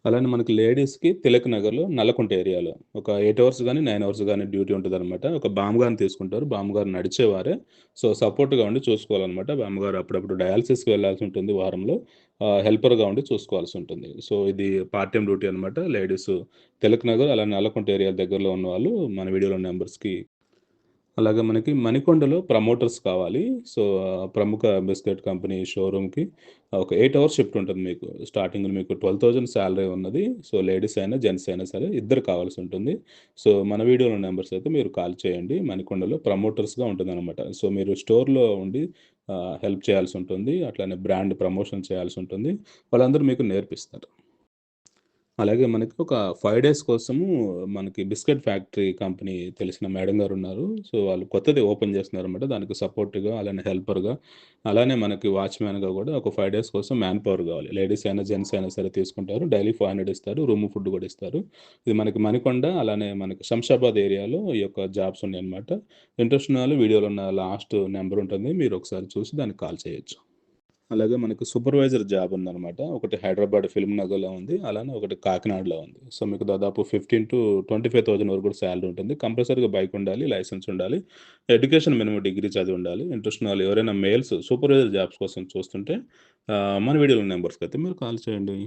అలానే మనకి లేడీస్‌కి తిలక్ నగర్‌లో, నల్లకుంట ఏరియాలో ఒక 8 అవర్స్ గాని, 9 అవర్స్ గాని డ్యూటీ ఉంటదనమాట. ఒక బామ్మగారిని తీసుకుంటారు. బామ్మగారు నడిచేవారే. సో, సపోర్ట్‌గా ఉండి చూసుకోవాలనమాట. బామ్మగారు అప్పుడప్పుడు డయాలిసిస్‌కి వెళ్ళాల్సుంటుంది వారంలో. హెల్పర్‌గా ఉండి చూసుకోవాల్సుంటుంది. సో, ఇది పార్ట్ టైమ్ డ్యూటీ అనమాట. లేడీస్ తిలక్ నగర్, అలానే నల్లకుంట ఏరియా దగ్గరలో ఉన్నవాళ్ళు మన వీడియోలో నంబర్స్‌కి అలాగే మనకి మణికొండలో ప్రమోటర్స్ కావాలి. సో, ప్రముఖ బిస్కెట్ కంపెనీ షోరూమ్‌కి ఒక 8 అవర్స్ షిఫ్ట్ ఉంటుంది మీకు. స్టార్టింగ్‌లో మీకు 12,000 సాలరీ ఉన్నది. సో, లేడీస్ అయినా, జెంట్స్ అయినా సరే ఇద్దరు కావాల్సుంటుంది. సో, మన వీడియోలో నంబర్స్ అయితే మీరు కాల్ చేయండి. మణికొండలో ప్రమోటర్స్‌గా ఉంటుందనమాట. సో, మీరు స్టోర్‌లో ఉండి హెల్ప్ చేయాల్సుంటుంది. అట్లనే బ్రాండ్ ప్రమోషన్ చేయాల్సుంటుంది. వాళ్ళందరూ మీకు నేర్పిస్తారు. అలాగే మనకి ఒక 5 డేస్ కోసము మనకి బిస్కెట్ ఫ్యాక్టరీ కంపెనీ తెలిసిన మేడం గారున్నారు. సో, వాళ్ళు కొత్తది ఓపెన్ చేస్తున్నారనమాట. దానికి సపోర్ట్‌గా, అలానే హెల్పర్‌గా, అలానే మనకి వాచ్‌మ్యాన్‌గా గూడా ఒక 5 డేస్ కోసం మ్యాన్ పవర్ గావాలి. లేడీస్ అయినా, జెంట్స్ అయినా సరే తీసుకుంటారు. డైలీ 500 ఇస్తారు. రూమ్, ఫుడ్ గూడా ఇస్తారు. ఇది మనకి మణికొండ, అలానే మనకి శంషాబాద్ ఏరియాలో ఈ యొక్క జాబ్స్ ఉన్నాయన్నమాట. ఇంట్రెస్ట్ ఉన్నవాళ్ళు వీడియోలో ఉన్న లాస్ట్ నంబర్ ఉంటుంది. మీరు ఒకసారి చూసి దానికి కాల్ చేయొచ్చు. అలాగే మనకు సూపర్వైజర్ జాబ్ ఉందనమాట. ఒకటి హైదరాబాద్ ఫిల్మ్ నగర్‌లో ఉంది. అలానే ఒకటి కాకినాడలో ఉంది. సో, మీకు దాదాపు 15,000-25,000 వరకు కూడా సాలరీ ఉంటుంది. కంపల్సరీగా బైక్ ఉండాలి, లైసెన్స్ ఉండాలి. ఎడ్యుకేషన్ మినిమమ్ డిగ్రీ చదివి ఉండాలి. ఇంట్రెస్ట్ ఉన్నవాళ్ళు ఎవరైనా మేల్స్ సూపర్వైజర్ జాబ్స్ కోసం చూస్తుంటే మన వీడియోలో నంబర్స్‌కైతే మీరు కాల్ చేయండి.